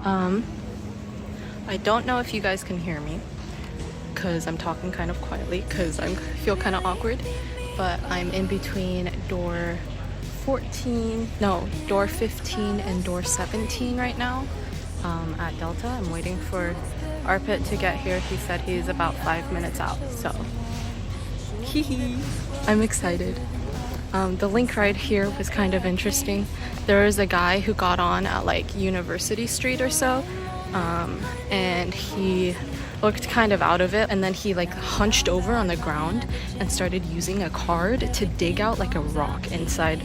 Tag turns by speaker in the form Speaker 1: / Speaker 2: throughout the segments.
Speaker 1: I don't know if you guys can hear me because I'm talking kind of quietly because I feel kind of awkward, but I'm in between door 15 and door 17 right now at Delta. I'm waiting for Arpit to get here. He said he's about 5 minutes out, so I'm excited. The link ride here was kind of interesting. There was a guy who got on at like University Street or so, and he looked kind of out of it, and then he like hunched over on the ground and started using a card to dig out like a rock inside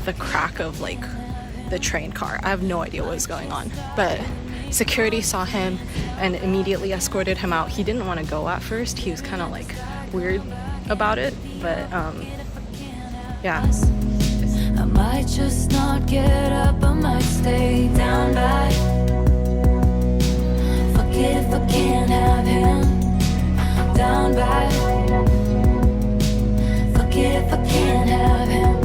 Speaker 1: the crack of like the train car. I have no idea what was going on, but security saw him and immediately escorted him out. He didn't want to go at first. He was kind of like weird about it, but yeah.
Speaker 2: I might just not get up, I might stay down by. Fuck it if I can't have him. Down by. Fuck it if I can't have him.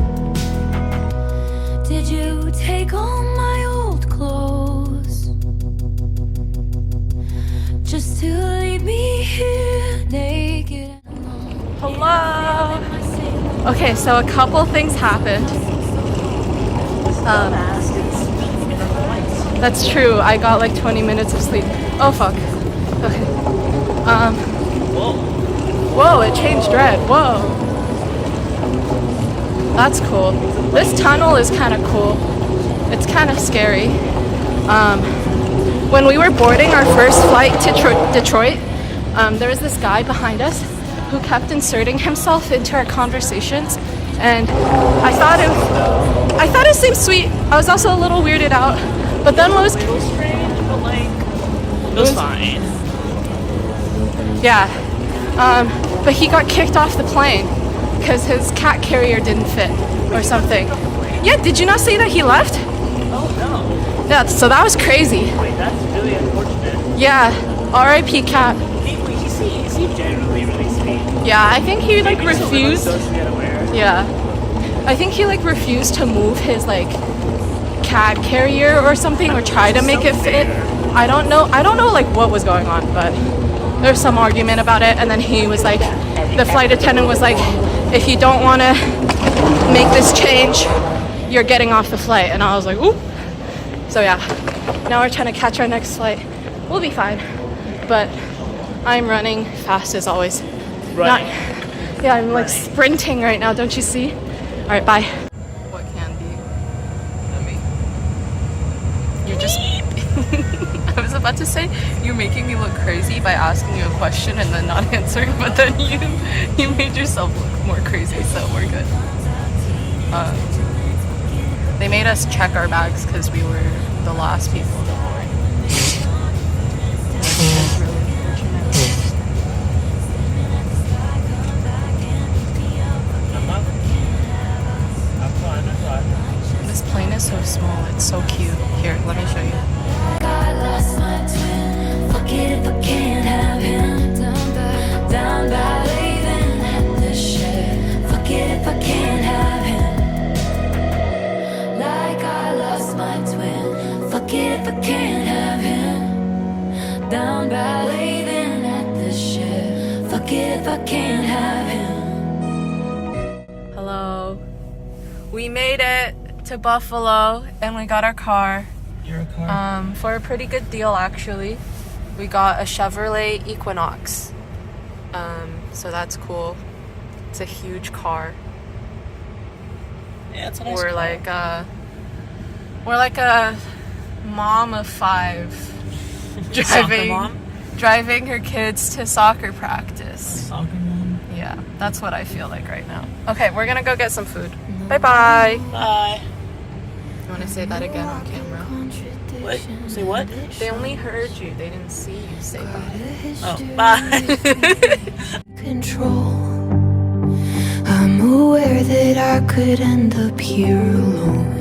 Speaker 2: Did you take all my old clothes just to leave me here naked?
Speaker 1: Hello. Okay, so a couple things happened. That's true. I got like 20 minutes of sleep. Oh fuck. Okay. Whoa, it changed red. Whoa. That's cool. This tunnel is kind of cool. It's kind of scary. When we were boarding our first flight to Detroit, there was this guy behind us who kept inserting himself into our conversations, and I thought it seemed sweet. I was also a little weirded out, but then what was
Speaker 3: a little strange, but like it was fine.
Speaker 1: Yeah, but he got kicked off the plane because his cat carrier didn't fit or something. Yeah, did you not see that he left?
Speaker 3: Oh no.
Speaker 1: Yeah, so that was crazy.
Speaker 3: Wait, that's really unfortunate.
Speaker 1: Yeah, R.I.P. cat.
Speaker 3: He seemed generally really sweet.
Speaker 1: Yeah, I think he like
Speaker 3: Maybe he's
Speaker 1: refused.
Speaker 3: socially unaware.
Speaker 1: Yeah, I think he like refused to move his like cat carrier or something, or try to make it fit. I don't know like what was going on, but there's some argument about it, and then he was like, the flight attendant was like, if you don't want to make this change, you're getting off the flight. And I was like, oop. So yeah, now we're trying to catch our next flight. We'll be fine, but I'm running fast as always.
Speaker 3: Running.
Speaker 1: Yeah, I'm like sprinting right now, don't you see? All right, bye. What candy? You're just... I was about to say, you're making me look crazy by asking you a question and then not answering, but then you made yourself look more crazy, so we're good. They made us check our bags because we were the last people to board. It's really unfortunate. This plane is so small, it's so cute. Here, let me show you.
Speaker 2: I lost my twin. Fuck it if I can't have him. Down by leaving at the shed. Fuck it if I can't have him. Like I lost my twin. Fuck it if I can't have him. Down by leaving at the shed. Fuck it if I can't have him.
Speaker 1: Hello. We made it to Buffalo and we got our car.
Speaker 3: Your car.
Speaker 1: For a pretty good deal actually. We got a Chevrolet Equinox. So that's cool. It's a huge car.
Speaker 3: Yeah, it's a nice
Speaker 1: We're
Speaker 3: car.
Speaker 1: like a mom of 5
Speaker 3: Soccer mom?
Speaker 1: driving her kids to soccer practice.
Speaker 3: Soccer mom.
Speaker 1: Yeah, that's what I feel like right now. Okay, we're gonna go get some food. Bye bye.
Speaker 3: Bye.
Speaker 1: You want to say that again on camera?
Speaker 3: What? Say what?
Speaker 1: They only heard you. They didn't see you say bye.
Speaker 3: Oh, bye.
Speaker 2: Control. I'm aware that I could end up here alone.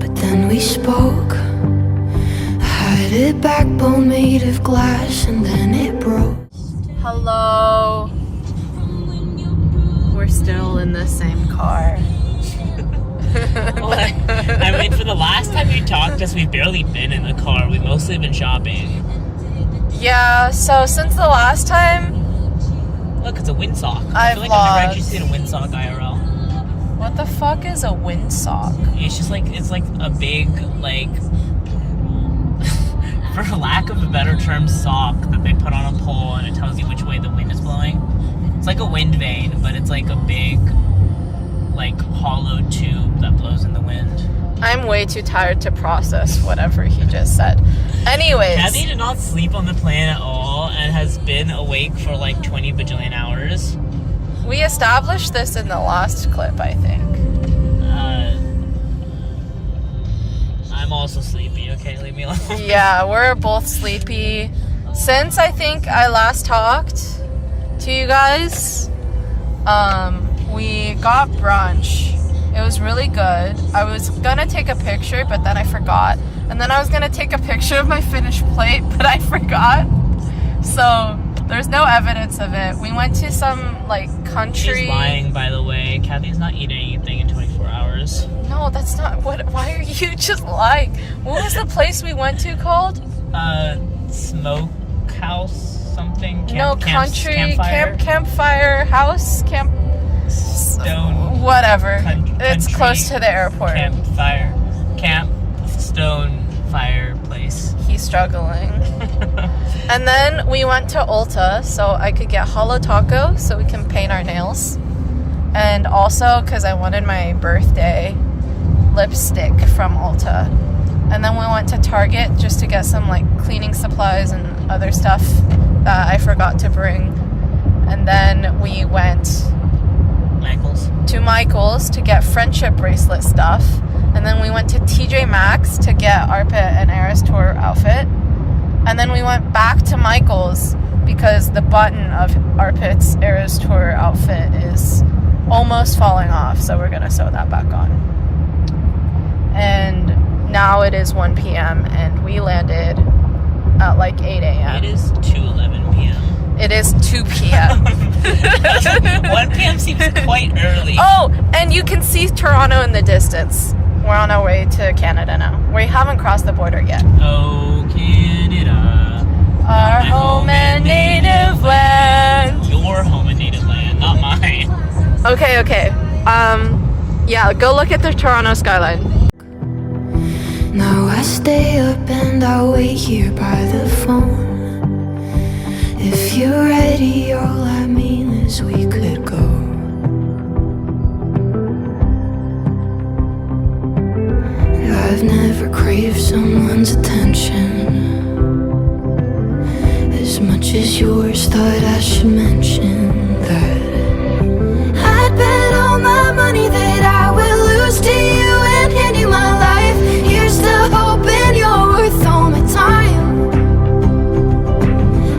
Speaker 2: But then we spoke. I had a backbone made of glass and then it broke.
Speaker 1: Hello. We're still in the same car.
Speaker 3: Well, I mean, for the last time you talked to us, we've barely been in the car. We've mostly been shopping.
Speaker 1: Yeah, so since the last time,
Speaker 3: Look, it's a windsock. I
Speaker 1: I've
Speaker 3: feel like I've never actually
Speaker 1: vlogged.
Speaker 3: seen a windsock IRL.
Speaker 1: what the fuck is a windsock?
Speaker 3: It's just like, it's like a big, like, for lack of a better term, sock that they put on a pole and it tells you which way the wind is blowing. It's like a wind vane, but it's like a big, like, hollow tube that blows in the wind.
Speaker 1: I'm way too tired to process whatever he just said. Anyways,
Speaker 3: Kathy did not sleep on the plane at all and has been awake for like 20 bajillion hours.
Speaker 1: we established this in the last clip, I think.
Speaker 3: I'm also sleepy, okay? Leave me alone.
Speaker 1: Yeah, we're both sleepy. Since I think I last talked to you guys, we got brunch. It was really good. I was gonna take a picture, but then I forgot. And then I was gonna take a picture of my finished plate, but I forgot. So there's no evidence of it. We went to some like country.
Speaker 3: She's lying, by the way. Kathy's not eating anything in 24 hours.
Speaker 1: No, that's not what. Why are you just lying? What was the place we went to called?
Speaker 3: Smokehouse something?
Speaker 1: Campfire house,
Speaker 3: Stone.
Speaker 1: whatever. It's
Speaker 3: Country
Speaker 1: close to the airport.
Speaker 3: Camp Stone Fireplace.
Speaker 1: He's struggling. And then we went to Ulta so I could get Holo Taco so we can paint our nails. And also because I wanted my birthday lipstick from Ulta. And then we went to Target just to get some like cleaning supplies and other stuff that I forgot to bring. And then we went to Michael's to get friendship bracelet stuff. And then we went to TJ Maxx to get Arpit and Eras Tour outfit. And then we went back to Michael's because the button of Arpit's Eras Tour outfit is almost falling off. So we're going to sew that back on. And now it is 1 p.m. and we landed at like 8 a.m.
Speaker 3: It is 2:11 p.m.
Speaker 1: It is 2 p.m.
Speaker 3: 1 p.m. seems quite early.
Speaker 1: Oh, and you can see Toronto in the distance. We're on our way to Canada now. We haven't crossed the border yet.
Speaker 3: Oh, Canada.
Speaker 1: Our home and native land.
Speaker 3: Your home and native land, not mine.
Speaker 1: Okay. Yeah, go look at the Toronto skyline.
Speaker 2: Now I stay up and I wait here by the phone. If you're ready, all I mean is we could go. I've never craved someone's attention as much as yours. Thought I should mention that I'd bet all my money that I will lose to you and hand you my life. Here's the hope and you're worth all my time.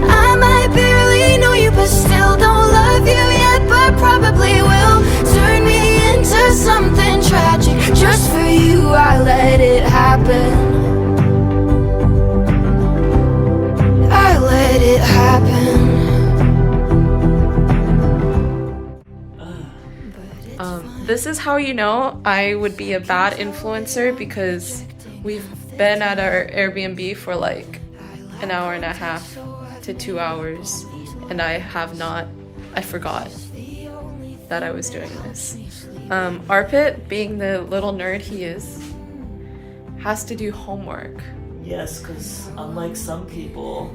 Speaker 2: I might barely know you but still don't love you yet, but probably will turn me into something tragic. Just for you I let it happen. I let it happen.
Speaker 1: This is how you know I would be a bad influencer because we've been at our Airbnb for like an hour and a half to 2 hours and I forgot that I was doing this. Arpit, being the little nerd he is, has to do homework.
Speaker 3: Yes, because unlike some people,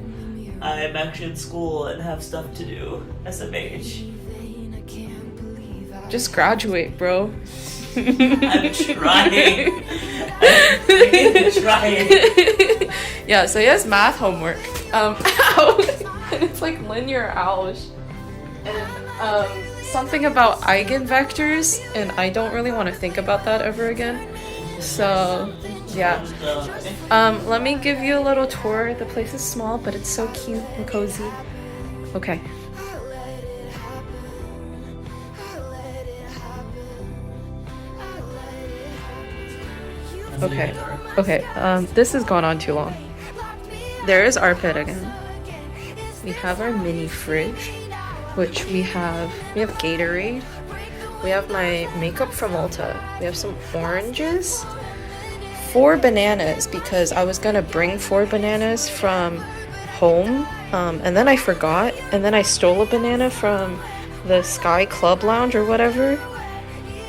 Speaker 3: I'm actually in school and have stuff to do. SMH.
Speaker 1: Just graduate, bro.
Speaker 3: I'm trying. I'm trying.
Speaker 1: Yeah, so he has math homework. Ow! And it's like linear algebra. And something about eigenvectors, and I don't really want to think about that ever again. So, yeah. Let me give you a little tour. The place is small, but it's so cute and cozy. Okay. Okay, this has gone on too long. There is Arpit again. We have our mini fridge, which we have Gatorade, We have my makeup from Ulta. We have some oranges. 4 bananas because I was gonna bring 4 bananas from home, and then I forgot, and then I stole a banana from the Sky Club Lounge or whatever,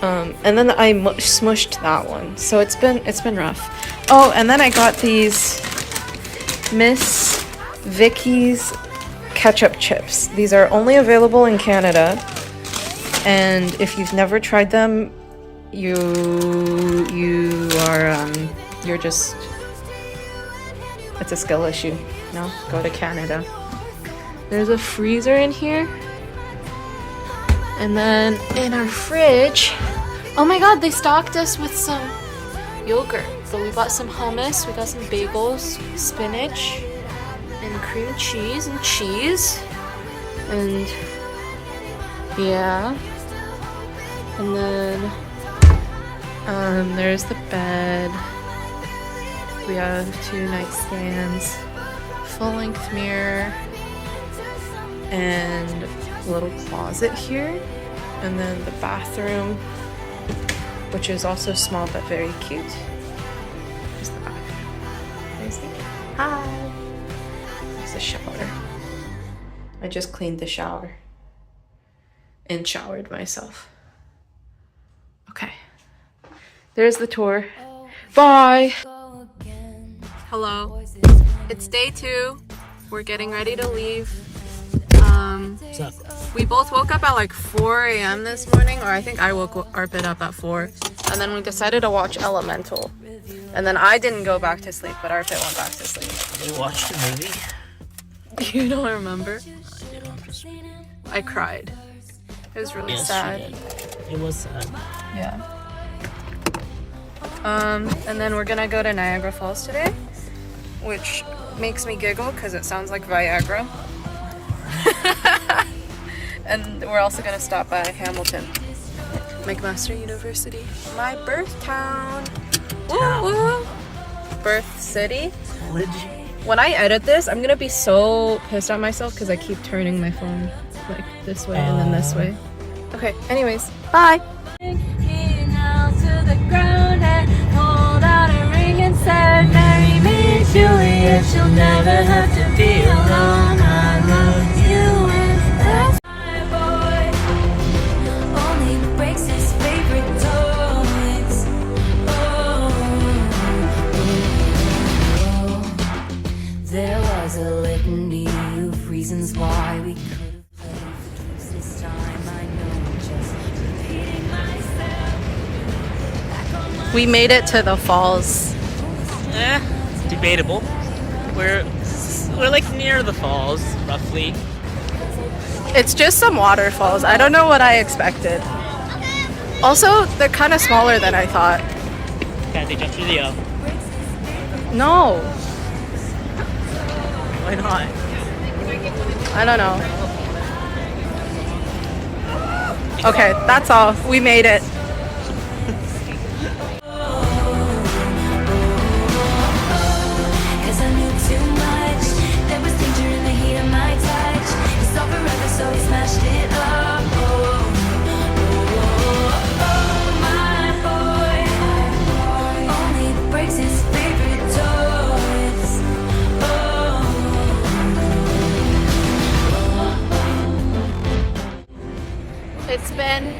Speaker 1: and then I smushed that one. So it's been rough. Oh, and then I got these Miss Vicky's ketchup chips. These are only available in Canada, and if you've never tried them, you're just, it's a skill issue. No, go to Canada. There's a freezer in here. And then in our fridge, oh my god, they stocked us with some yogurt. So we bought some hummus, we got some bagels, spinach, and cream cheese and cheese. And yeah. And then there's the bed. We have 2 nightstands, full-length mirror, and a little closet here. And then the bathroom, which is also small but very cute. There's the bathroom. There's the hi. There's the shower. I just cleaned the shower and showered myself. Okay. There's the tour. Bye. Hello. It's day 2. We're getting ready to leave.
Speaker 3: What's up?
Speaker 1: We both woke up at like 4 a.m. this morning, or I think I woke Arpit up at 4. And then we decided to watch Elemental. And then I didn't go back to sleep, but Arpit went back to sleep.
Speaker 3: We watched a movie.
Speaker 1: You don't remember?
Speaker 3: I do.
Speaker 1: I cried. It was really
Speaker 3: Yes,
Speaker 1: sad.
Speaker 3: she did. It was sad.
Speaker 1: Yeah. And then we're gonna go to Niagara Falls today, which makes me giggle because it sounds like Viagra. And we're also gonna stop by Hamilton, McMaster University, my birth town. Woo woo. Birth city.
Speaker 3: Legit.
Speaker 1: When I edit this, I'm gonna be so pissed at myself because I keep turning my phone like this way and then this way. Okay, anyways, bye.
Speaker 2: Down to the ground and hold out a ring and said, marry me, Juliet, you'll never have to be alone. I love you and that's my boy. Only breaks his favorite toys. There was a litany of reasons why we could have played for twice this time. I know I'm just repeating myself.
Speaker 1: We made it to the falls.
Speaker 3: Debatable. We're like near the falls, roughly.
Speaker 1: It's just some waterfalls. I don't know what I expected. Also, they're kind of smaller than I thought.
Speaker 3: Kathy, jump through the O.
Speaker 1: No,
Speaker 3: Why not?
Speaker 1: I don't know. Okay, that's all. We made it.
Speaker 2: Cause I knew too much. There was danger in the heat of my touch. It's all forever, so we smashed it up. My boy only breaks his favorite toys.
Speaker 1: It's been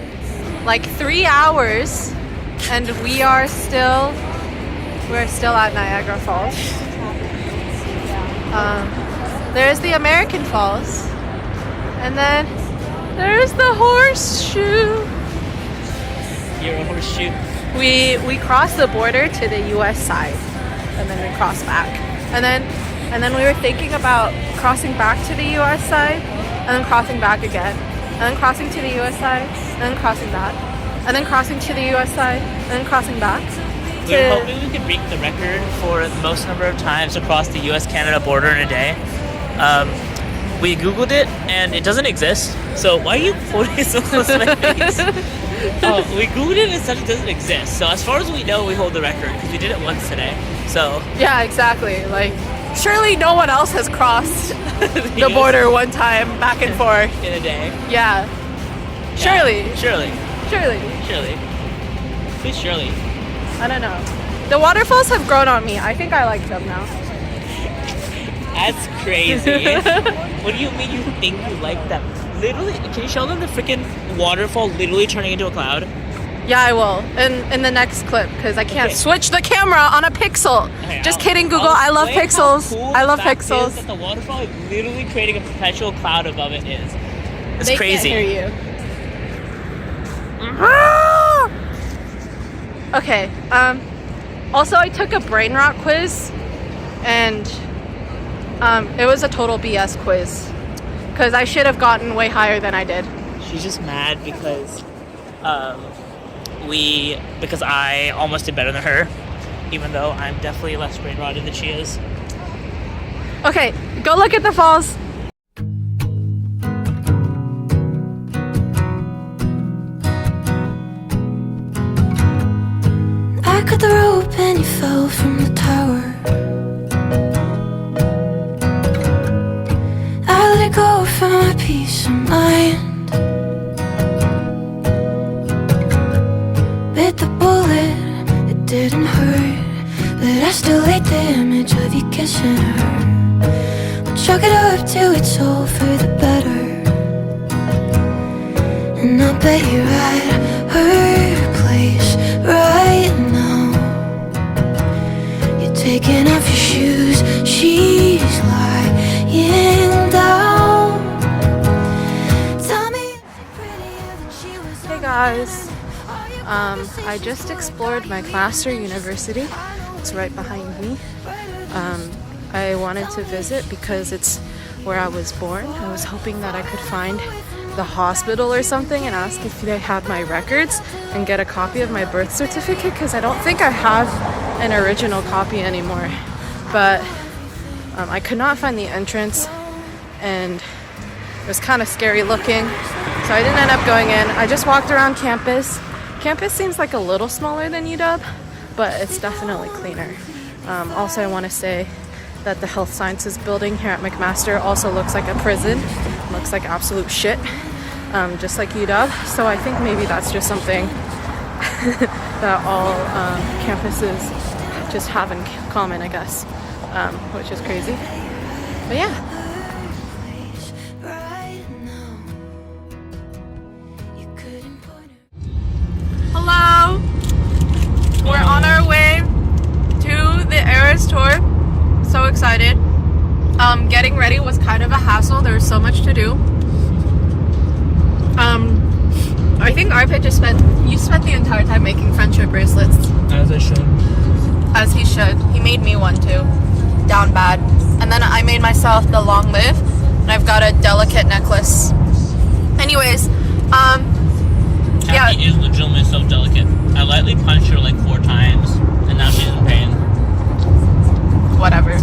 Speaker 1: like 3 hours and we're still at Niagara Falls. There's the American Falls, and then there's the horseshoe.
Speaker 3: You're a horseshoe.
Speaker 1: We crossed the border to the U.S. side, and then we crossed back, and then we were thinking about crossing back to the U.S. side, and then crossing back again, and then crossing to the U.S. side, and then crossing back, and then crossing to the U.S. side, and then crossing back.
Speaker 3: We were hoping we could break the record for the most number of times across the U.S.-Canada border in a day. We Googled it, and it doesn't exist. So why are you quoting so close to my face? We Googled it, and it said it doesn't exist. So as far as we know, we hold the record, because we did it once today. So
Speaker 1: Yeah, exactly. Like, surely no one else has crossed the border one time back and forth.
Speaker 3: in a day.
Speaker 1: Yeah. Surely.
Speaker 3: Surely.
Speaker 1: Surely.
Speaker 3: Shirley. Who's Shirley?
Speaker 1: I don't know. The waterfalls have grown on me. I think I like them now.
Speaker 3: That's crazy. What do you mean you think you like them? Literally, can you show them the freaking waterfall literally turning into a cloud?
Speaker 1: Yeah, I will. In the next clip, because I can't
Speaker 3: Okay.
Speaker 1: switch the camera on a pixel.
Speaker 3: Okay,
Speaker 1: Just
Speaker 3: I'll-
Speaker 1: kidding, Google.
Speaker 3: I'll
Speaker 1: I love
Speaker 3: explain
Speaker 1: pixels.
Speaker 3: how cool
Speaker 1: I love
Speaker 3: the fact
Speaker 1: pixels.
Speaker 3: is that the waterfall is literally creating a perpetual cloud above it is. It's
Speaker 1: They
Speaker 3: crazy.
Speaker 1: can't hear you. Okay. Also, I took a brain rot quiz, and it was a total BS quiz, because I should have gotten way higher than I did.
Speaker 3: She's just mad because because I almost did better than her, even though I'm definitely less brain rotted than she is.
Speaker 1: Okay, go look at the falls.
Speaker 2: I cut the rope and you fell from the tower. I let it go for my peace of mind. Bit the bullet, it didn't hurt, but I still hate the image of you kissing her. We'll chalk it up till it's all for the better. And I bet you're at her place right now. You're taking off your shoes, she's lying down. Tell me if you're prettier than she was.
Speaker 1: Hey guys. I just explored McMaster University. It's right behind me. I wanted to visit because it's where I was born. I was hoping that I could find the hospital or something and ask if they had my records and get a copy of my birth certificate, because I don't think I have an original copy anymore. But I could not find the entrance, and it was kind of scary looking, so I didn't end up going in. I just walked around campus. Campus seems like a little smaller than UW, but it's definitely cleaner. Also, I want to say that the health sciences building here at McMaster also looks like a prison. Looks like absolute shit, just like UW. So I think maybe that's just something that all campuses just have in common, I guess, which is crazy. But yeah. Hello! We're on our way to the Eras tour. So excited. Getting ready was kind of a hassle. There was so much to do. I think Arpit you spent the entire time making friendship bracelets.
Speaker 3: As I should.
Speaker 1: As he should. He made me one too. Down bad. And then I made myself the long live, and I've got a delicate necklace. Anyways, yeah.
Speaker 3: Kathy is legitimately so delicate. I lightly punched her like 4 times, and now she's in pain.
Speaker 1: Whatever.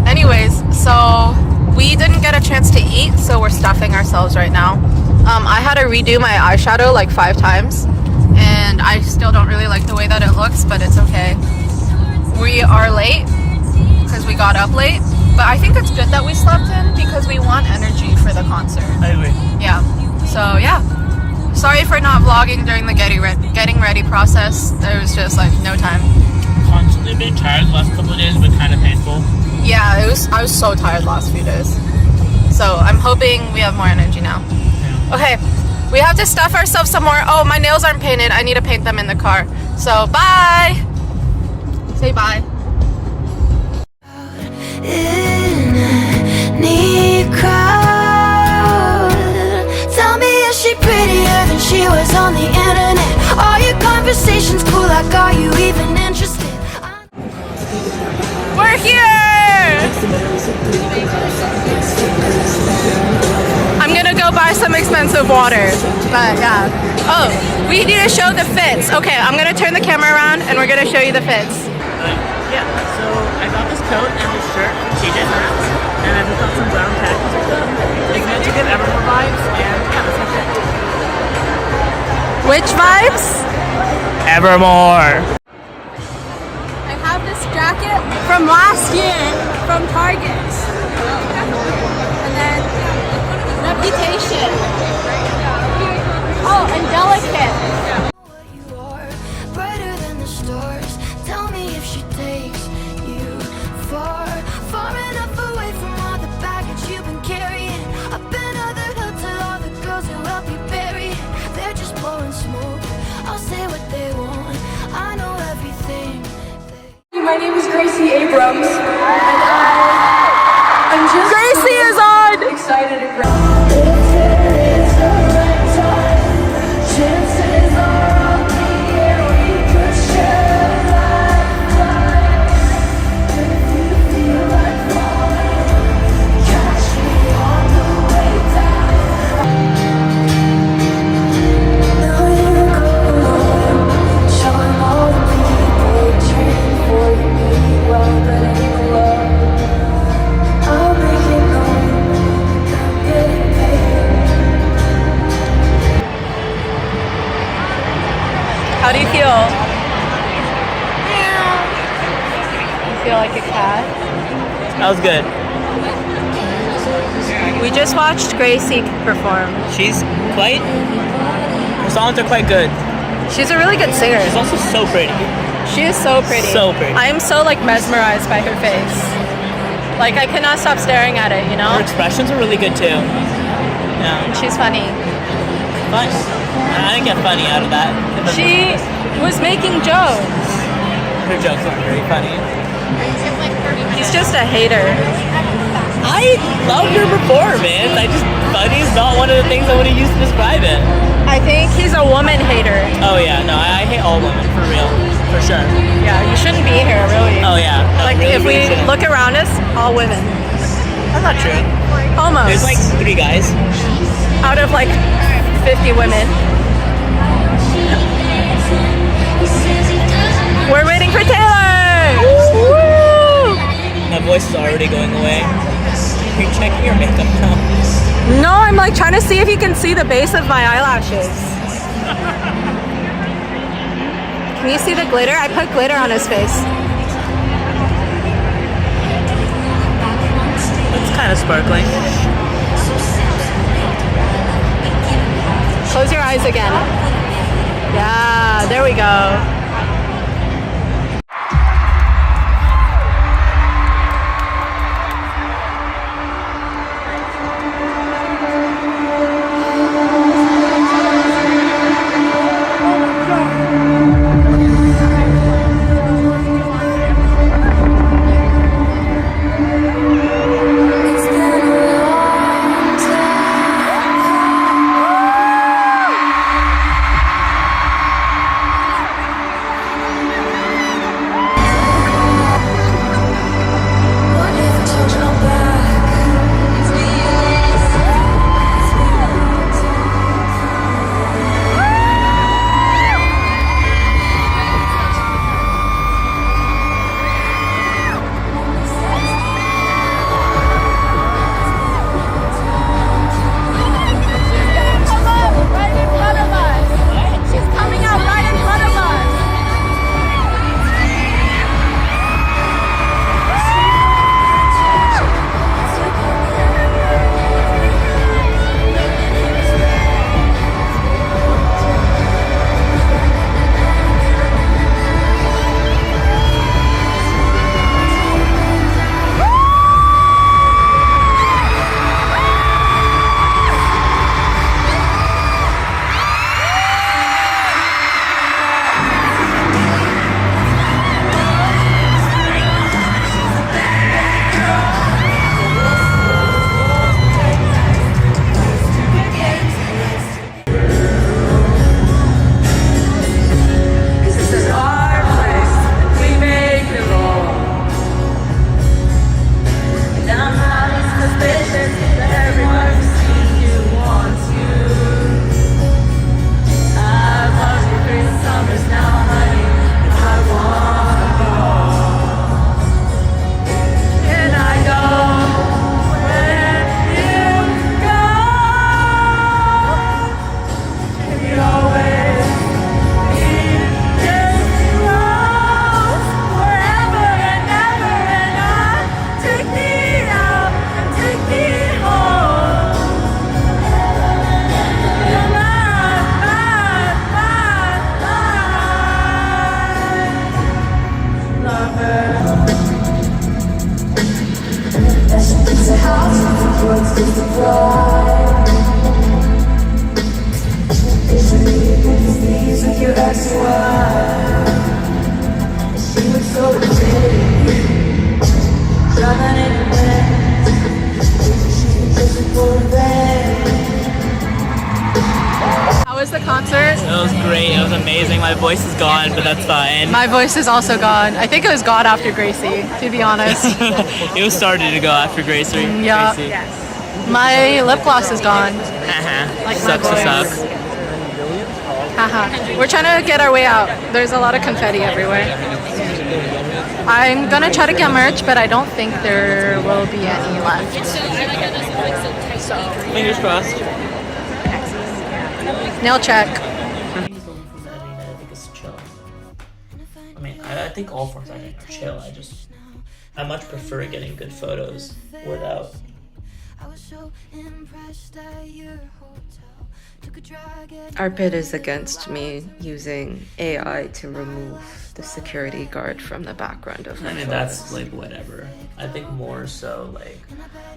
Speaker 1: Anyways, so we didn't get a chance to eat, so we're stuffing ourselves right now. I had to redo my eyeshadow like 5 times, and I still don't really like the way that it looks, but it's okay. We are late because we got up late, but I think it's good that we slept in because we want energy for the concert.
Speaker 3: I agree.
Speaker 1: Yeah. So yeah. Sorry for not vlogging during the getting ready process. There was just like no time.
Speaker 3: Constantly been tired the last couple of days, but kind of painful.
Speaker 1: Yeah, I was so tired last few days. So I'm hoping we have more energy now.
Speaker 3: Yeah.
Speaker 1: Okay, we have to stuff ourselves some more. Oh, my nails aren't painted. I need to paint them in the car. So bye. Say bye.
Speaker 2: In any crowd, tell me, is she prettier than she was on the internet? Are your conversations cool? Like, are you even interested?
Speaker 1: We're here! I'm gonna go buy some expensive water. But yeah. Oh, we need to show the fits. Okay, I'm gonna turn the camera around and we're gonna show you the fits.
Speaker 3: Yeah, so I got this coat and this shirt from TJ Maxx, and I just got some brown khakis with them. It's meant to give Evermore vibes, and yeah, that's my fit.
Speaker 1: Which vibes?
Speaker 3: Evermore!
Speaker 1: I have this jacket from last year from Target. And then Reputation. Oh, and Delicate.
Speaker 4: my name is Gracie Abrams, and I'm just
Speaker 1: Gracie is on!
Speaker 4: excited and grateful.
Speaker 1: How do you feel? You feel like a cat?
Speaker 3: That was good.
Speaker 1: We just watched Gracie perform.
Speaker 3: She's quite. Her songs are quite good.
Speaker 1: She's a really good singer.
Speaker 3: She's also so pretty.
Speaker 1: She is so pretty.
Speaker 3: So pretty.
Speaker 1: I am so like mesmerized by her face. Like I cannot stop staring at it, you know?
Speaker 3: Her expressions are really good too. Yeah,
Speaker 1: She's funny.
Speaker 3: fun. I didn't get funny out of that.
Speaker 1: She was making jokes.
Speaker 3: Her jokes aren't very funny.
Speaker 1: He's just a hater.
Speaker 3: I love her performance. Funny is not one of the things I would have used to describe it.
Speaker 1: I think he's a woman hater.
Speaker 3: Oh yeah, no, I hate all women for real, for sure.
Speaker 1: Yeah, you shouldn't be here, really.
Speaker 3: Oh yeah, no,
Speaker 1: Like
Speaker 3: really,
Speaker 1: if we
Speaker 3: really shouldn't.
Speaker 1: look around us, all women.
Speaker 3: That's not true.
Speaker 1: Almost.
Speaker 3: There's like 3 guys.
Speaker 1: out of like 50 women. We're waiting for Taylor! Woo!
Speaker 3: My voice is already going away. Are you checking your makeup now?
Speaker 1: No, I'm like trying to see if you can see the base of my eyelashes. Can you see the glitter? I put glitter on his face.
Speaker 3: It's kind of sparkling.
Speaker 1: Close your eyes again. Yeah, there we go.
Speaker 2: She would
Speaker 1: How was the concert?
Speaker 3: It was great. It was amazing. My voice is gone, but that's fine.
Speaker 1: My voice is also gone. I think it was gone after Gracie, to be honest.
Speaker 3: It was started to go after Gracie.
Speaker 1: Yeah.
Speaker 3: Gracie.
Speaker 1: My lip gloss is gone.
Speaker 3: Like
Speaker 1: my
Speaker 3: sucks to
Speaker 1: voice.
Speaker 3: suck.
Speaker 1: Haha. We're trying to get our way out. There's a lot of confetti everywhere. I'm gonna try to get merch, but I don't think there will be any left.
Speaker 3: Fingers crossed.
Speaker 1: Nail check.
Speaker 3: I think it's chill. I mean, I think all forms of editing are chill. I much prefer getting good photos without.
Speaker 1: Arpit is against me using AI to remove the security guard from the background of my
Speaker 3: I mean,
Speaker 1: photos.
Speaker 3: that's like whatever. I think more so like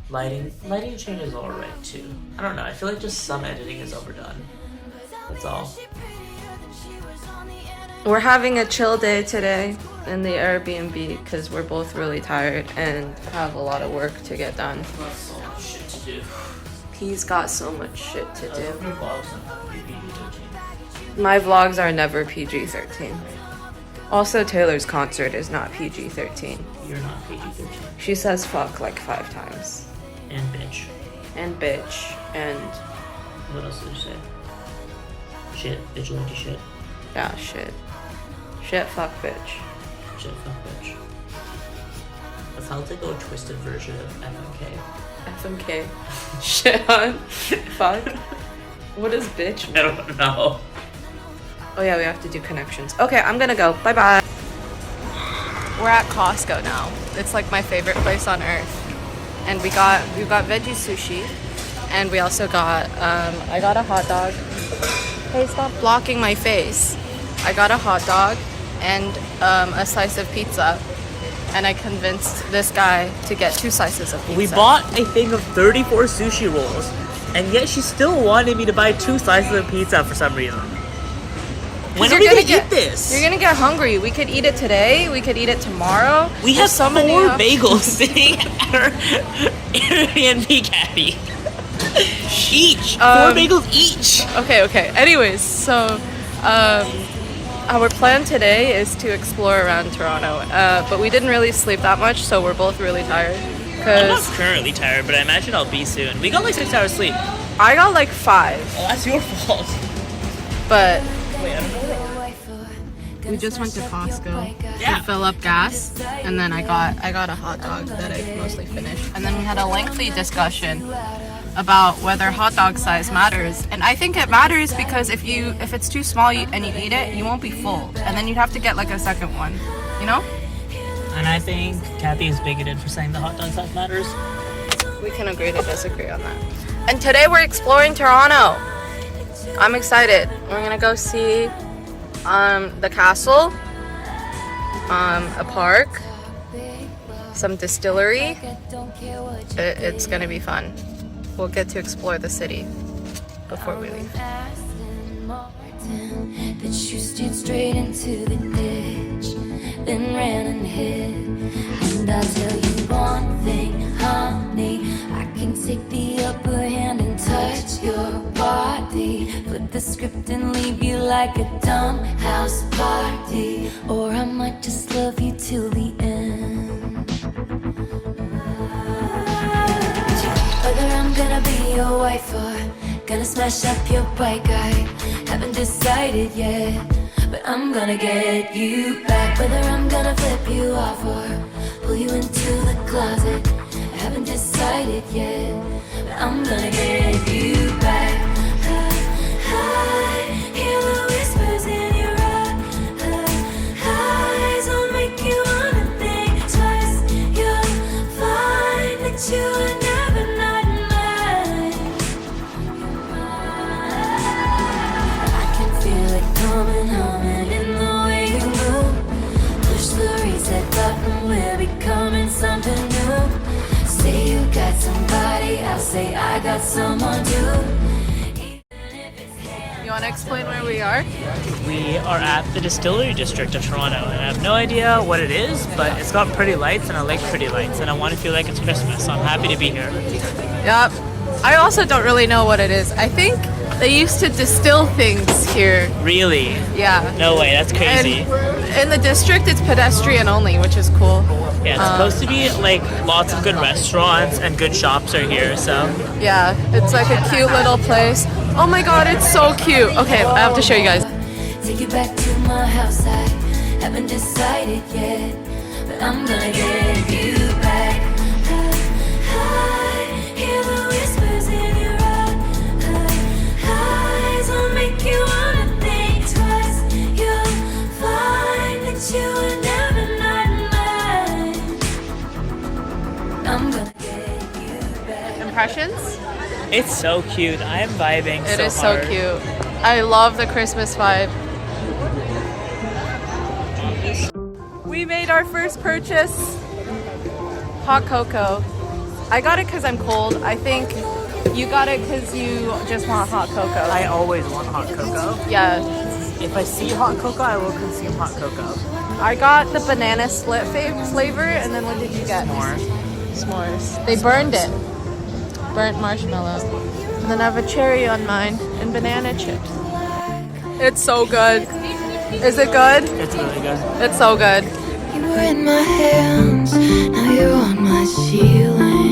Speaker 3: lighting change is alright too. I don't know. I feel like just some editing is overdone. That's all.
Speaker 1: We're having a chill day today in the Airbnb because we're both really tired and have a lot of work to get done.
Speaker 3: Got so much shit to do.
Speaker 1: He's got so much shit to do.
Speaker 3: Your vlogs are PG-13.
Speaker 1: My vlogs are never PG-13. Also, Taylor's concert is not PG-13.
Speaker 3: You're not PG-13.
Speaker 1: She says fuck like 5 times.
Speaker 3: And bitch.
Speaker 1: And bitch. And
Speaker 3: What else did you say? Shit. Vigilante shit.
Speaker 1: yeah, shit. Shit, fuck, bitch.
Speaker 3: Shit. Fuck bitch. That sounds like a twisted version of FMK.
Speaker 1: FMK. Shit on. Fuck. What is bitch?
Speaker 3: I don't know.
Speaker 1: Oh yeah, we have to do connections. Okay, I'm gonna go. Bye bye. We're at Costco now. It's like my favorite place on earth. And we got veggie sushi, and we also got I got a hot dog. Hey, stop blocking my face. I got a hot dog and a slice of pizza, and I convinced this guy to get 2 slices of pizza.
Speaker 3: We bought a thing of 34 sushi rolls, and yet she still wanted me to buy 2 slices of pizza for some reason. When are we gonna eat this?
Speaker 1: You're gonna get hungry. We could eat it today. We could eat it tomorrow.
Speaker 3: We have
Speaker 1: There's so many
Speaker 3: 4
Speaker 1: options.
Speaker 3: bagels sitting at our Airbnb, Kathy. Each. 4 bagels each.
Speaker 1: Okay. Anyways, so our plan today is to explore around Toronto, but we didn't really sleep that much, so we're both really tired.
Speaker 3: I'm not
Speaker 1: Cause
Speaker 3: currently tired, but I imagine I'll be soon. We got like 6 hours sleep.
Speaker 1: I got like 5,
Speaker 3: Oh, that's your fault.
Speaker 1: but
Speaker 3: Wait, I don't know.
Speaker 1: we just went to Costco
Speaker 3: Yeah.
Speaker 1: to fill up gas, and then I got a hot dog that I mostly finished, and then we had a lengthy discussion about whether hot dog size matters, and I think it matters because if it's too small and you eat it, you won't be full, and then you'd have to get like a second one, you know?
Speaker 3: And I think Kathy is bigoted for saying the hot dog size matters.
Speaker 1: We can agree to disagree on that. And today we're exploring Toronto. I'm excited. We're gonna go see the castle, a park, some distillery. It's gonna be fun. We'll get to explore the city before we leave.
Speaker 2: That you steered straight into the ditch, then ran and hid. And I'll tell you one thing, honey, I can take the upper hand and touch your body, flip the script and leave you like a dumb house party. Or I might just love you till the end. Whether I'm gonna be your wife or gonna smash up your bike, I haven't decided yet, but I'm gonna get you back. Whether I'm gonna flip you off or pull you into the closet, I haven't decided yet, but I'm gonna get you back. I hear the whispers in your eyes, I'll make you wanna think twice. You'll find that you are never not mine. I can feel it coming, humming in the way you move. Push the reset button, we're becoming something new. Say you got somebody, I'll say I got someone too.
Speaker 1: You want to explain where we are?
Speaker 3: We are at the Distillery District of Toronto, and I have no idea what it is, but it's got pretty lights, and I like pretty lights, and I want to feel like it's Christmas, so I'm happy to be here.
Speaker 1: Yep. I also don't really know what it is. I think they used to distill things here.
Speaker 3: Really?
Speaker 1: Yeah.
Speaker 3: No way, that's crazy.
Speaker 1: And in the district, it's pedestrian only, which is cool.
Speaker 3: Yeah, it's supposed to be like lots of good restaurants and good shops are here, so.
Speaker 1: Yeah, it's like a cute little place. Oh my god, it's so cute. Okay, I have to show you guys.
Speaker 2: Take you back to my house. I haven't decided yet, but I'm gonna get you back. I hear the whispers in your eyes. I'll make you wanna think twice. You'll find that you were never not mine. I'm gonna get you back.
Speaker 1: Impressions?
Speaker 3: It's so cute. I am vibing
Speaker 1: It
Speaker 3: so
Speaker 1: is
Speaker 3: hard.
Speaker 1: so cute. I love the Christmas vibe. We made our first purchase. Hot cocoa. I got it because I'm cold. I think you got it because you just want hot cocoa.
Speaker 3: I always want hot cocoa.
Speaker 1: Yeah.
Speaker 3: If I see hot cocoa, I will consume hot cocoa.
Speaker 1: I got the banana split flavor, and then what did you get?
Speaker 3: More.
Speaker 1: S'mores. They burned it. Burnt marshmallow. And then I have a cherry on mine and banana chips. It's so good. Is it good?
Speaker 3: It's really good.
Speaker 1: It's so good.
Speaker 2: You were in my hands, now you're on my ceiling.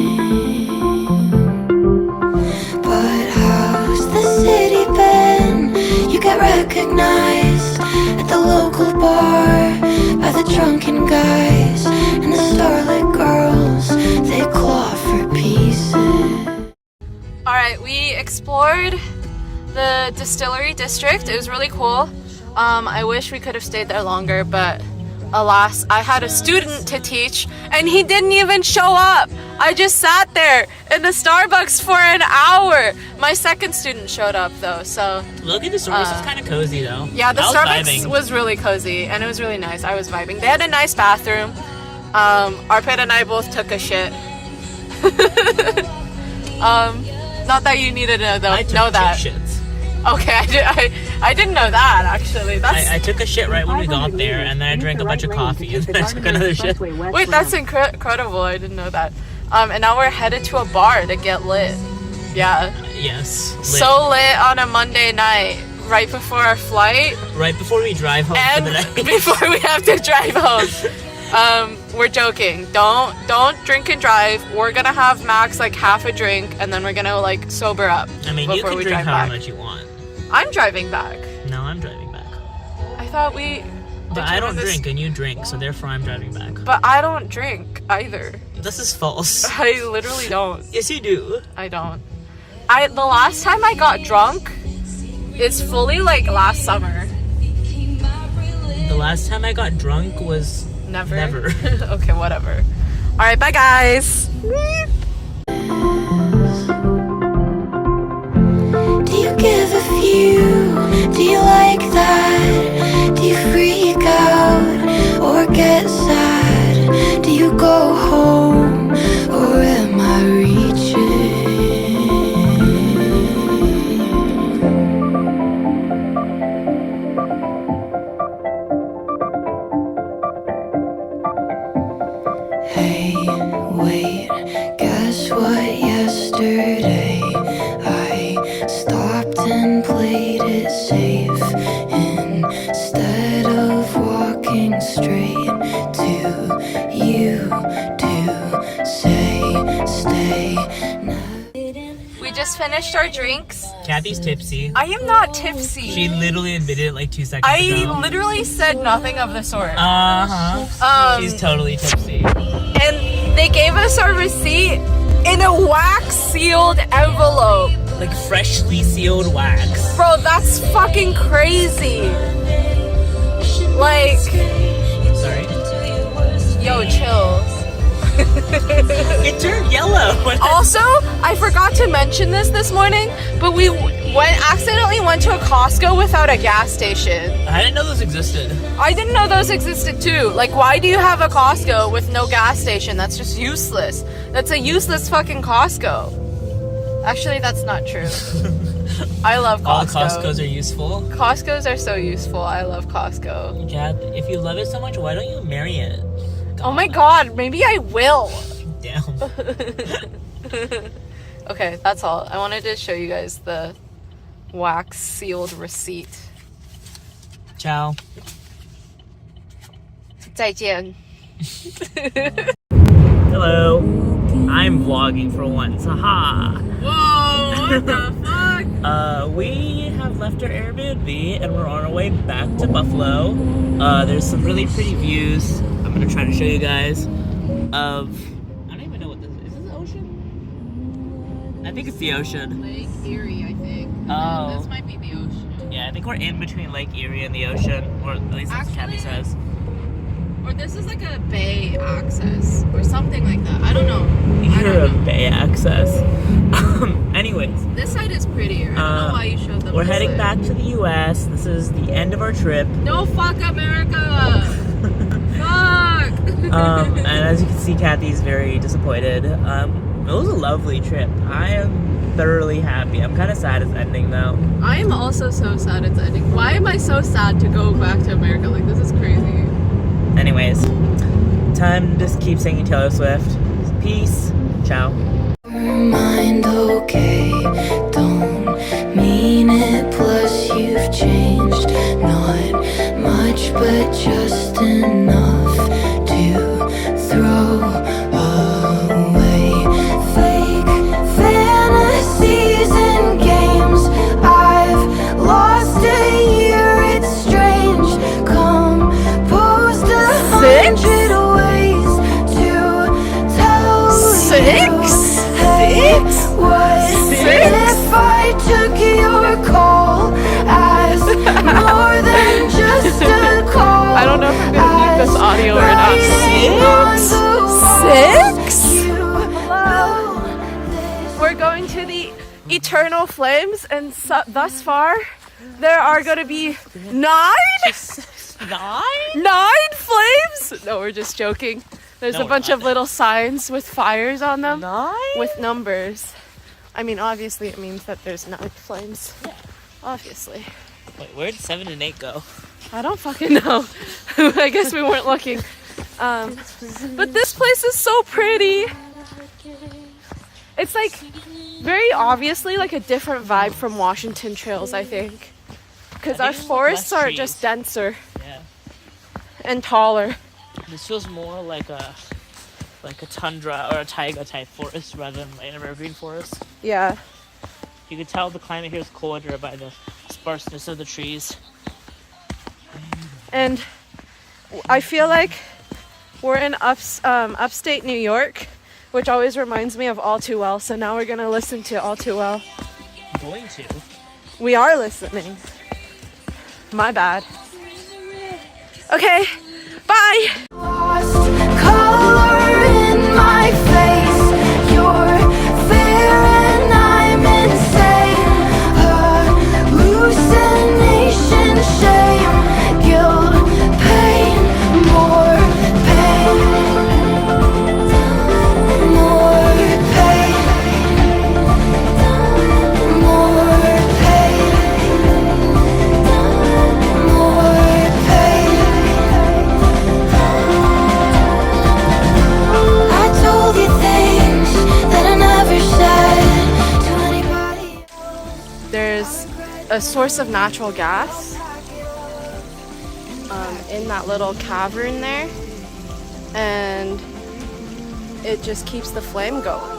Speaker 2: But how's the city been? You get recognized at the local bar by the drunken guys and the starlit girls. They claw for pieces.
Speaker 1: Alright, we explored the distillery district. It was really cool. I wish we could have stayed there longer, but alas, I had a student to teach and he didn't even show up. I just sat there in the Starbucks for an hour. My second student showed up though, so
Speaker 3: Look at the Starbucks, it's kind of cozy though.
Speaker 1: yeah, the
Speaker 3: I was
Speaker 1: Starbucks
Speaker 3: vibing.
Speaker 1: was really cozy and it was really nice. I was vibing. They had a nice bathroom. Arpit and I both took a shit. Not that you needed to
Speaker 3: I took
Speaker 1: know
Speaker 3: two
Speaker 1: that.
Speaker 3: shits.
Speaker 1: Okay, I didn't know that actually. That's
Speaker 3: I took a shit right when we got there, and then I drank a bunch of coffee, and then I took another shit.
Speaker 1: wait, that's incredible. I didn't know that. And now we're headed to a bar to get lit. Yeah,
Speaker 3: Yes. Lit.
Speaker 1: so lit on a Monday night, right before our flight,
Speaker 3: right before we drive home
Speaker 1: and
Speaker 3: for the night.
Speaker 1: before we have to drive home. We're joking. Don't drink and drive. We're gonna have max like half a drink, and then we're gonna like sober up
Speaker 3: I mean, you
Speaker 1: before
Speaker 3: can
Speaker 1: we
Speaker 3: drink
Speaker 1: drive
Speaker 3: however
Speaker 1: back.
Speaker 3: much you want.
Speaker 1: I'm driving back.
Speaker 3: No, I'm driving back.
Speaker 1: I thought we.
Speaker 3: But I don't
Speaker 1: determined this-
Speaker 3: drink, and you drink, so therefore I'm driving back.
Speaker 1: But I don't drink either.
Speaker 3: This is false.
Speaker 1: I literally don't.
Speaker 3: Yes, you do.
Speaker 1: I don't. The last time I got drunk is fully like last summer.
Speaker 3: The last time I got drunk was
Speaker 1: Never.
Speaker 3: Never.
Speaker 1: Okay, whatever. All right, bye guys.
Speaker 2: Do you give a few? Do you like that? Do you freak out or get sad? Do you go home or am I reaching? Hey, wait, guess what? Yesterday I stopped and played it safe instead of walking straight to you to say stay.
Speaker 1: We just finished our drinks.
Speaker 3: Kathy's tipsy.
Speaker 1: I am not tipsy.
Speaker 3: She literally admitted it like 2 seconds
Speaker 1: I
Speaker 3: ago.
Speaker 1: literally said nothing of the sort.
Speaker 3: Uh-huh. She's totally tipsy.
Speaker 1: And they gave us our receipt in a wax sealed envelope.
Speaker 3: Like freshly sealed wax.
Speaker 1: Bro, that's fucking crazy. Like,
Speaker 3: Sorry.
Speaker 1: yo, chill.
Speaker 3: It turned yellow.
Speaker 1: Also, I forgot to mention this morning, but we accidentally went to a Costco without a gas station.
Speaker 3: I didn't know those existed.
Speaker 1: I didn't know those existed too. Like, why do you have a Costco with no gas station? That's just useless. That's a useless fucking Costco. Actually, that's not true. I love
Speaker 3: All
Speaker 1: Costco.
Speaker 3: Costco's are useful.
Speaker 1: Costco's are so useful. I love Costco.
Speaker 3: Kat, if you love it so much, why don't you marry it?
Speaker 1: Oh my god, maybe I will.
Speaker 3: Damn.
Speaker 1: Okay, that's all. I wanted to show you guys the wax sealed receipt.
Speaker 3: Ciao.
Speaker 1: 再见.
Speaker 3: Hello. I'm vlogging for once. Haha.
Speaker 1: Whoa, what the fuck?
Speaker 3: We have left our Airbnb and we're on our way back to Buffalo. There's some really pretty views. I'm gonna try to show you guys of. I don't even know what this is. Is this the ocean? I think it's the ocean.
Speaker 1: Lake Erie, I think.
Speaker 3: Oh.
Speaker 1: This might be the ocean.
Speaker 3: Yeah, I think we're in between Lake Erie and the ocean, or at least that's what Kathy
Speaker 1: Actually-
Speaker 3: says.
Speaker 1: Or this is like a bay access or something like that. I don't know. I
Speaker 3: You're
Speaker 1: don't
Speaker 3: a
Speaker 1: know.
Speaker 3: bay access. Anyways,
Speaker 1: This side is prettier. I don't know why you showed them
Speaker 3: we're
Speaker 1: this
Speaker 3: heading
Speaker 1: side.
Speaker 3: back to the U.S. This is the end of our trip.
Speaker 1: No, fuck America! Fuck!
Speaker 3: And as you can see, Kathy's very disappointed. It was a lovely trip. I am thoroughly happy. I'm kind of sad it's ending though.
Speaker 1: I am also so sad it's ending. Why am I so sad to go back to America? Like, this is crazy.
Speaker 3: Anyways, time to just keep singing Taylor Swift. Peace. Ciao.
Speaker 2: Mind okay, don't mean it. Plus you've changed, not much, but just enough to throw away. Fake fantasies and games. I've lost a year. It's strange. Composed 100 ways to tell you. Hey, what if I took your call as more than just a call?
Speaker 1: I don't know if I'm gonna need this audio or not. We're going to the Eternal Flames, and thus far, there are gonna be 9 flames. No, we're just joking. There's
Speaker 3: No,
Speaker 1: a
Speaker 3: we're
Speaker 1: bunch
Speaker 3: not.
Speaker 1: of little signs with fires on them
Speaker 3: 9?
Speaker 1: with numbers. I mean, obviously, it means that there's 9 flames.
Speaker 3: Yeah.
Speaker 1: Obviously.
Speaker 3: Wait, where'd 7 and 8 go?
Speaker 1: I don't fucking know. I guess we weren't looking. But this place is so pretty. It's like very obviously like a different vibe from Washington Trails, I think. Because
Speaker 3: I
Speaker 1: our
Speaker 3: think there's
Speaker 1: forests
Speaker 3: less
Speaker 1: are
Speaker 3: trees.
Speaker 1: just denser
Speaker 3: Yeah.
Speaker 1: and taller.
Speaker 3: This feels more like a tundra or a taiga type forest rather than an evergreen forest.
Speaker 1: Yeah.
Speaker 3: You can tell the climate here is colder by the sparseness of the trees.
Speaker 1: And I feel like we're in upstate New York, which always reminds me of All Too Well. So now we're going to listen to All Too Well.
Speaker 3: I'm going to.
Speaker 1: We are listening. My bad. Okay, bye.
Speaker 2: Lost color in my face. You're fair and I'm insane. Hallucination, shame, guilt, pain, more pain, more pain, more pain, more pain. I told you things that I never said to anybody.
Speaker 1: There's a source of natural gas in that little cavern there, and it just keeps the flame going.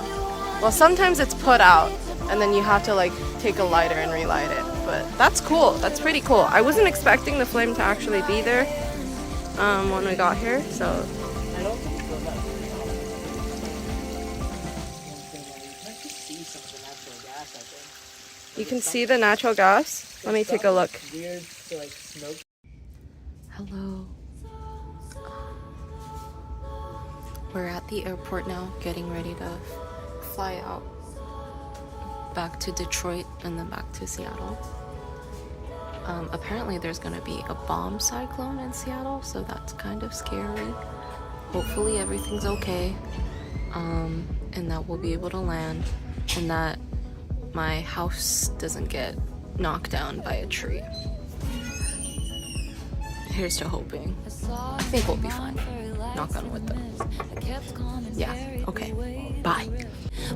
Speaker 1: Well, sometimes it's put out and then you have to like take a lighter and relight it, but that's cool. That's pretty cool. I wasn't expecting the flame to actually be there when we got here, so
Speaker 3: I don't think so. You can see some of the natural gas, I think.
Speaker 1: you can see the natural gas. Let me take a look.
Speaker 3: Weird to like smoke.
Speaker 1: Hello. We're at the airport now, getting ready to fly out back to Detroit and then back to Seattle. Apparently there's gonna be a bomb cyclone in Seattle, so that's kind of scary. Hopefully everything's okay, and that we'll be able to land, and that my house doesn't get knocked down by a tree. Here's to hoping. I think we'll be fine. Knock on wood though. Yeah, okay. Bye.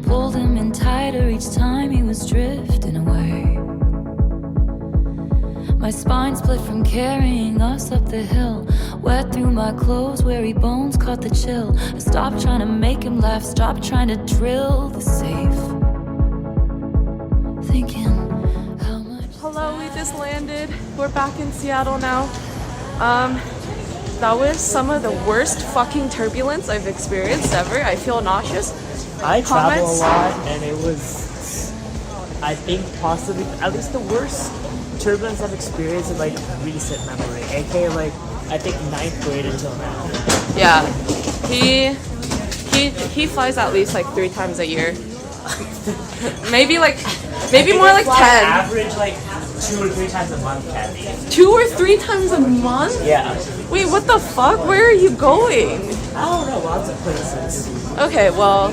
Speaker 2: Pulled him in tighter each time he was drifting away. My spine split from carrying us up the hill. Wet through my clothes, weary bones caught the chill. I stopped trying to make him laugh, stopped trying to drill the safe. Thinking how much.
Speaker 4: Hello, we just landed. We're back in Seattle now. That was some of the worst fucking turbulence I've experienced ever. I feel nauseous.
Speaker 5: I travel
Speaker 4: Comments?
Speaker 5: a lot, and it was, I think, possibly at least the worst turbulence I've experienced in like recent memory. aka like I think 9th grade until now.
Speaker 4: Yeah, he flies at least like 3 times a year. maybe more like 10.
Speaker 5: Average like 2 or 3 times a month, Kathy.
Speaker 4: 2 or 3 times a month?
Speaker 5: Yeah.
Speaker 4: Wait, what the fuck? Where are you going?
Speaker 5: I don't know, lots of places.
Speaker 4: Okay, well,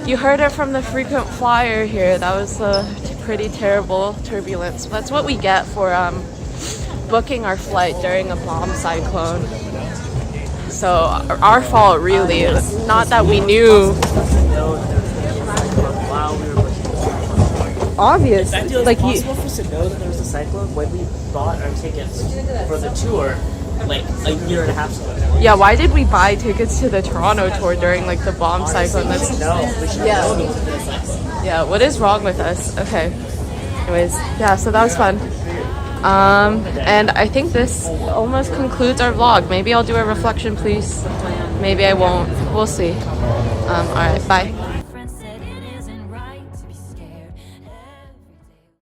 Speaker 4: you heard it from the frequent flyer here. That was a pretty terrible turbulence. That's what we get for booking our flight during a bomb cyclone. So our fault, really. It's not that we knew.
Speaker 5: While we were looking.
Speaker 4: Obvious.
Speaker 5: It was
Speaker 4: Like
Speaker 5: possible for us to know that there was a cyclone when we bought our tickets for the tour like a year and a half ago.
Speaker 4: yeah. Why did we buy tickets to the Toronto tour during like the bomb cyclone? That's
Speaker 5: No, we should
Speaker 4: Yeah.
Speaker 5: know those things.
Speaker 4: yeah. What is wrong with us? Okay. Anyways, yeah. So that was fun. And I think this almost concludes our vlog. Maybe I'll do a reflection, please. Maybe I won't. We'll see. All right. Bye.